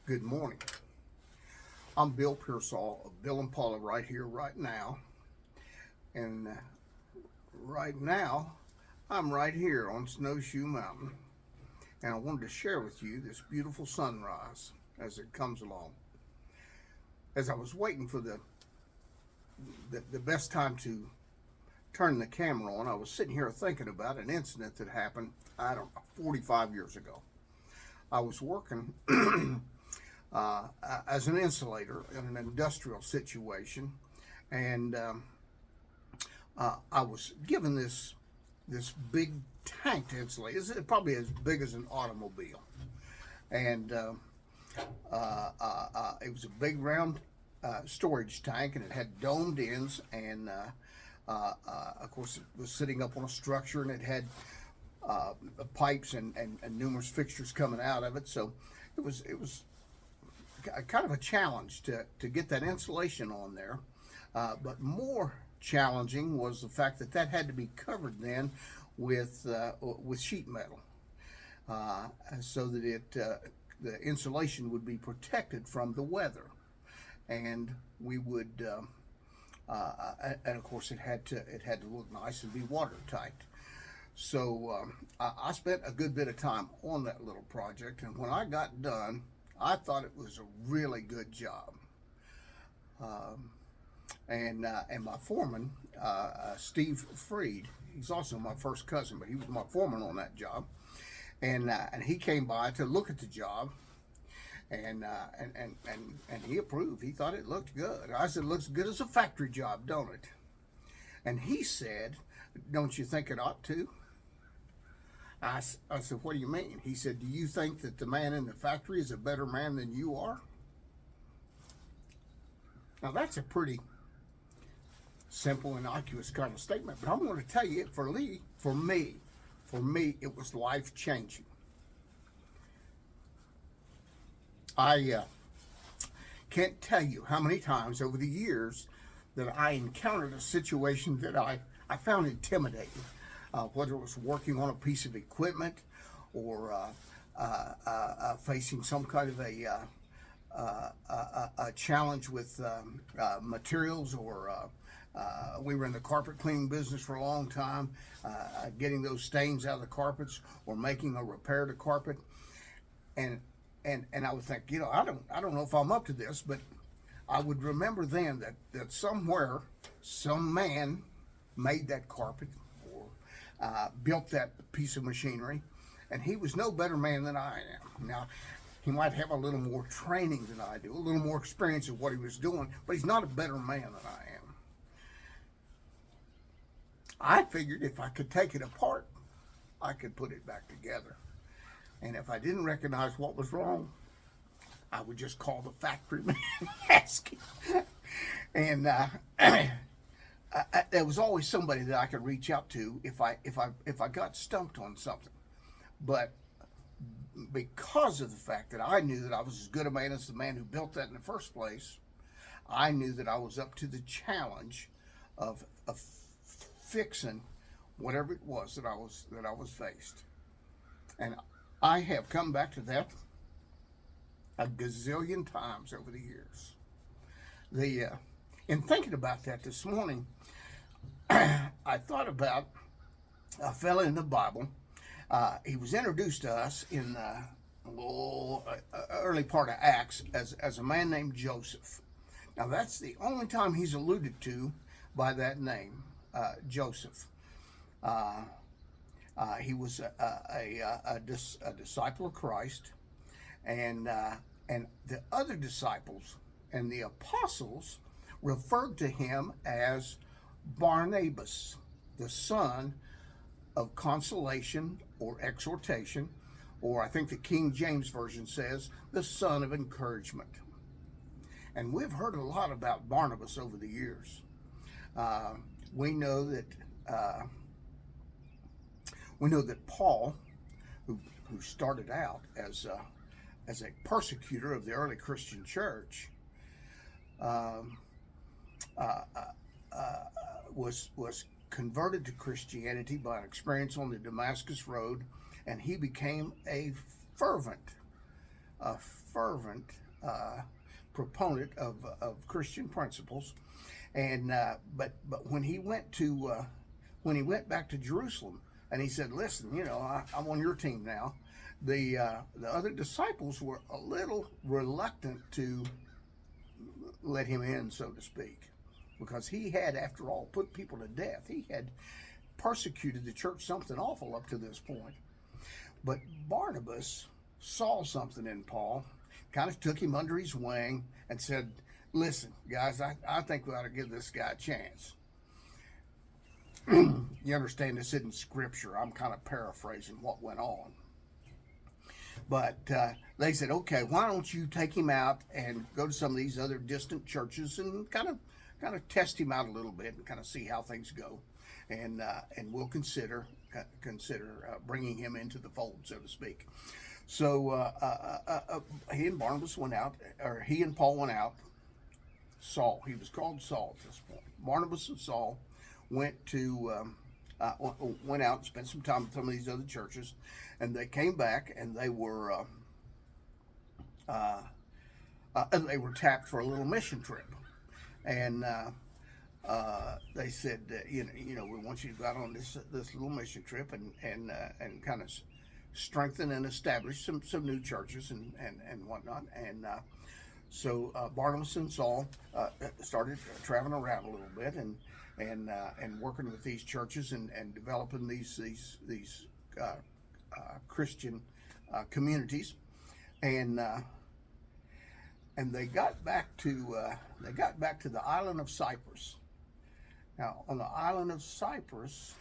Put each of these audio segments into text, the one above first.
Good morning. I'm Bill Pearsall of Bill and Paula right here, right now. And right now, I'm right here on Snowshoe Mountain. And I wanted to share with you this beautiful sunrise as it comes along. As I was waiting for the best time to turn the camera on, I was sitting here thinking about an incident that happened, I don't know, 45 years ago. I was working as an insulator in an industrial situation, and I was given this big tank to insulate. It's probably as big as an automobile, and it was a big round storage tank, and it had domed ends, and of course it was sitting up on a structure, and it had pipes and numerous fixtures coming out of it. So it was kind of a challenge to get that insulation on there. But more challenging was the fact that had to be covered then with sheet metal, so that the insulation would be protected from the weather, and we would and of course it had to look nice and be watertight. So I spent a good bit of time on that little project, and when I got done, I thought it was a really good job. And my foreman, Steve Freed, he's also my first cousin, but he was my foreman on that job. And he came by to look at the job, and he approved. He thought it looked good. I said, "It looks good as a factory job, don't it?" And he said, "Don't you think it ought to?" I said, "What do you mean?" He said, "Do you think that the man in the factory is a better man than you are?" Now that's a pretty simple, innocuous kind of statement, but I'm going to tell you, for me, it was life changing. I can't tell you how many times over the years that I encountered a situation that I found intimidating. Whether it was working on a piece of equipment, or facing some kind of a challenge with materials, or we were in the carpet cleaning business for a long time, getting those stains out of the carpets, or making a repair to carpet, and I would think, I don't know if I'm up to this, but I would remember then that somewhere some man made that carpet, built that piece of machinery, and he was no better man than I am. Now, he might have a little more training than I do, a little more experience of what he was doing, but he's not a better man than I am. I figured if I could take it apart, I could put it back together. And if I didn't recognize what was wrong, I would just call the factory man and ask him. And there was always somebody that I could reach out to if I got stumped on something. But because of the fact that I knew that I was as good a man as the man who built that in the first place, I knew that I was up to the challenge of fixing whatever it was that I was faced. And I have come back to that a gazillion times over the years. In thinking about that this morning, I thought about a fella in the Bible. He was introduced to us in the early part of Acts as a man named Joseph. Now that's the only time he's alluded to by that name, Joseph. He was a disciple of Christ, and the other disciples and the apostles referred to him as Barnabas, the son of consolation or exhortation, or I think the King James Version says the son of encouragement. And we've heard a lot about Barnabas over the years. We know that Paul, who started out as a persecutor of the early Christian church, was converted to Christianity by an experience on the Damascus Road, and he became a fervent a fervent proponent of Christian principles, and but when he went back to Jerusalem, and he said, "Listen, I'm on your team now." The other disciples were a little reluctant to let him in, so to speak, because he had, after all, put people to death. He had persecuted the church something awful up to this point. But Barnabas saw something in Paul, kind of took him under his wing and said, "Listen, guys, I think we ought to give this guy a chance." You understand, this isn't scripture. I'm kind of paraphrasing what went on. But they said, "Okay, why don't you take him out and go to some of these other distant churches and kind of test him out a little bit and kind of see how things go, and we'll consider bringing him into the fold, so to speak." So he and Barnabas went out, or he and Paul went out. Saul, he was called Saul at this point. Barnabas and Saul went out and spent some time with some of these other churches, and they came back and they were tapped for a little mission trip, and they said, we want you to go out on this little mission trip and kind of strengthen and establish some new churches and whatnot. And so Barnabas and Saul started traveling around a little bit and working with these churches and developing these Christian communities, and they got back to the island of Cyprus. Now, on the island of Cyprus,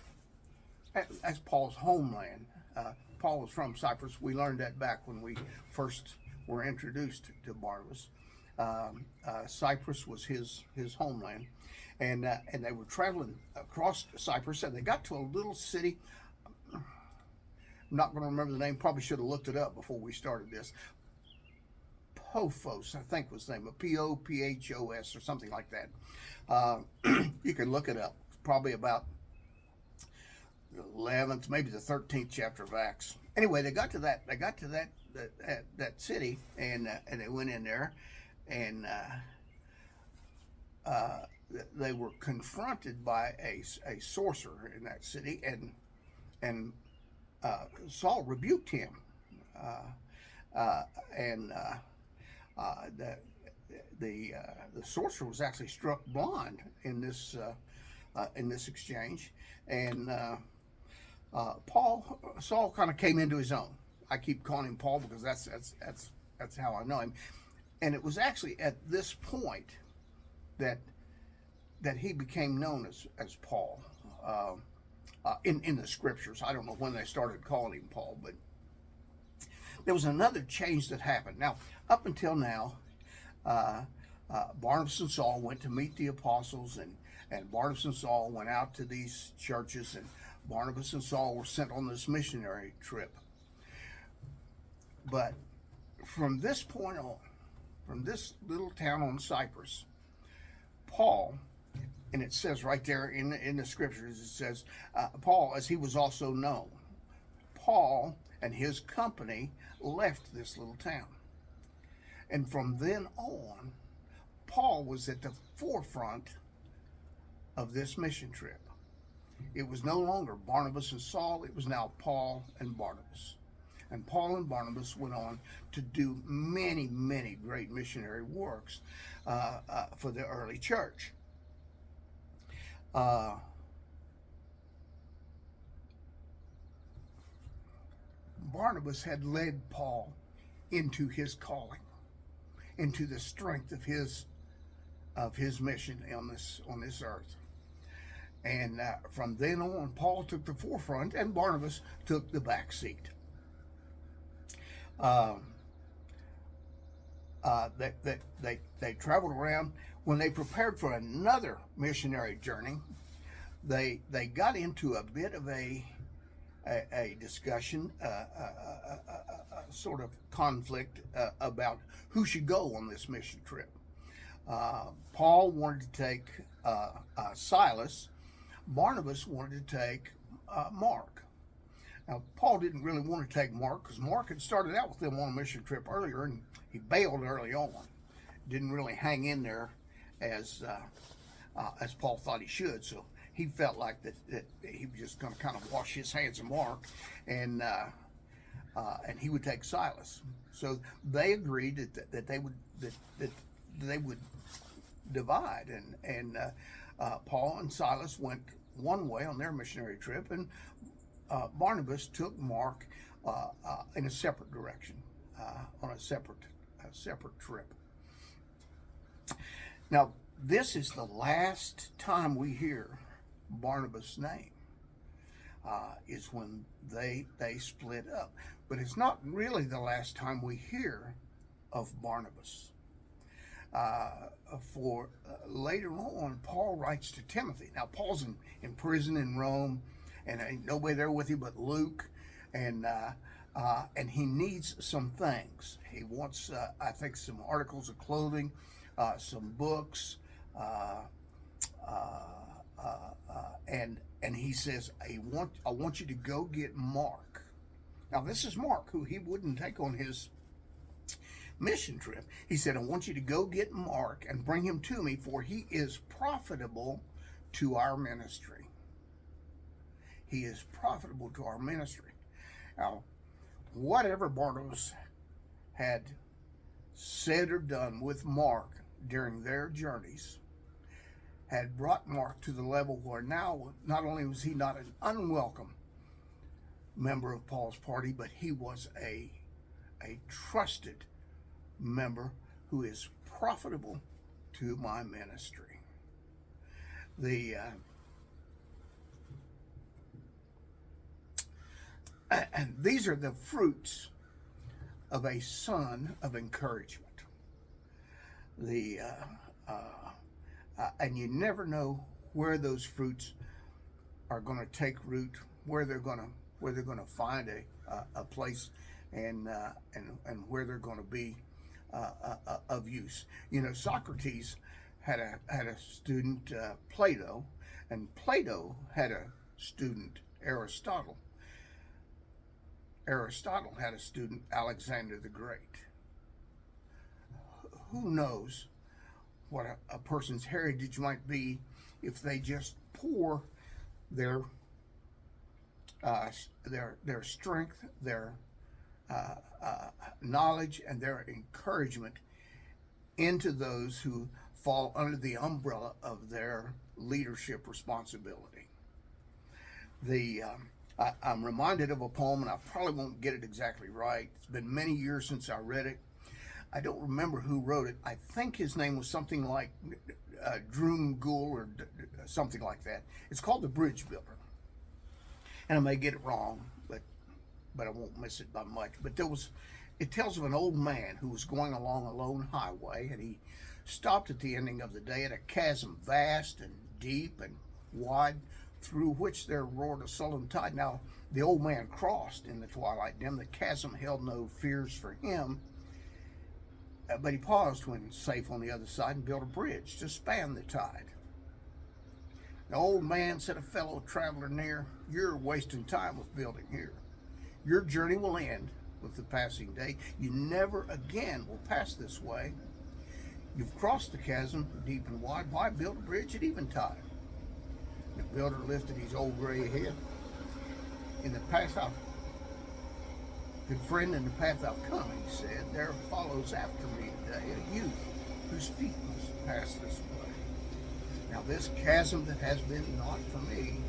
that's Paul's homeland. Paul was from Cyprus. We learned that back when we first were introduced to Barnabas. Cyprus was his homeland, and they were traveling across Cyprus, and they got to a little city. I'm not going to remember the name. Probably should have looked it up before we started this. Paphos, I think was the name, Pophos or something like that. You can look it up. It's probably about the 11th, maybe the 13th chapter of Acts. Anyway, they got to that city, and they went in there, and they were confronted by a sorcerer in that city, and Saul rebuked him, and the sorcerer was actually struck blind in this exchange, and Saul kind of came into his own. I keep calling him Paul because that's how I know him, and it was actually at this point that he became known as Paul in the scriptures. I don't know when they started calling him Paul, but there was another change that happened. Now, up until now, Barnabas and Saul went to meet the apostles, and Barnabas and Saul went out to these churches, and Barnabas and Saul were sent on this missionary trip. But from this point on, from this little town on Cyprus, Paul, and it says right there in the scriptures, it says, Paul, as he was also known, Paul and his company left this little town. And from then on, Paul was at the forefront of this mission trip. It was no longer Barnabas and Saul, it was now Paul and Barnabas. And Paul and Barnabas went on to do many, many great missionary works for the early church. Barnabas had led Paul into his calling, into the strength of his mission on this earth. And from then on, Paul took the forefront, and Barnabas took the back seat. They traveled around. When they prepared for another missionary journey, they got into a bit of a discussion, sort of conflict about who should go on this mission trip. Paul wanted to take Silas. Barnabas wanted to take Mark. Now, Paul didn't really want to take Mark because Mark had started out with them on a mission trip earlier, and he bailed early on. Didn't really hang in there as Paul thought he should. So he felt like that he was just going to kind of wash his hands of Mark, and he would take Silas. So they agreed that they would divide, and Paul and Silas went one way on their missionary trip, and Barnabas took Mark in a separate direction, on a separate trip. Now, this is the last time we hear Barnabas' name, is when they split up. But it's not really the last time we hear of Barnabas. For later on, Paul writes to Timothy. Now, Paul's in prison in Rome, and ain't nobody there with him but Luke, and he needs some things. He wants, I think, some articles of clothing, some books, and he says, I want you to go get Mark. Now, this is Mark, who he wouldn't take on his mission trip. He said, I want you to go get Mark and bring him to me, for he is profitable to our ministry. He is profitable to our ministry. Now, whatever Barnabas had said or done with Mark during their journeys had brought Mark to the level where now not only was he not an unwelcome member of Paul's party, but he was a trusted member who is profitable to my ministry. And these are the fruits of a son of encouragement. And you never know where those fruits are going to take root, where they're going to find a place, and where they're going to be of use. You know, Socrates had a student, Plato, and Plato had a student, Aristotle. Aristotle had a student, Alexander the Great. Who knows what a person's heritage might be if they just pour their strength, their knowledge, and their encouragement into those who fall under the umbrella of their leadership responsibility. I'm reminded of a poem, and I probably won't get it exactly right. It's been many years since I read it. I don't remember who wrote it. I think his name was something like Drumgoole or something like that. It's called The Bridge Builder. And I may get it wrong, but I won't miss it by much. But it tells of an old man who was going along a lone highway, and he stopped at the ending of the day at a chasm vast and deep and wide, through which there roared a sullen tide. Now, the old man crossed in the twilight dim. The chasm held no fears for him, but he paused when safe on the other side and built a bridge to span the tide. The old man said, a fellow traveler near, you're wasting time with building here. Your journey will end with the passing day. You never again will pass this way. You've crossed the chasm deep and wide. Why build a bridge at eventide? The builder lifted his old gray head. In the path good friend, in the path I've come, he said, there follows after me today a youth whose feet must pass this way. Now this chasm that has been not for me,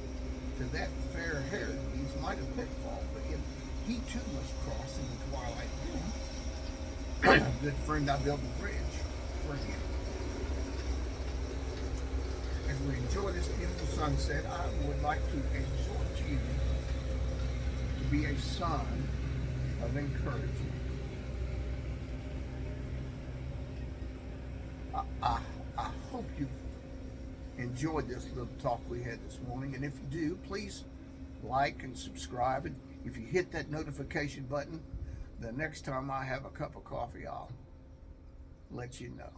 to that fair haired he's might a pitfall, but yet he too must cross in the twilight dim. Good friend, I built a bridge for him. As we enjoy this beautiful sunset, I would like to exhort you to be a son of encouragement. I hope you've enjoyed this little talk we had this morning, and if you do, please like and subscribe, and if you hit that notification button, the next time I have a cup of coffee, I'll let you know.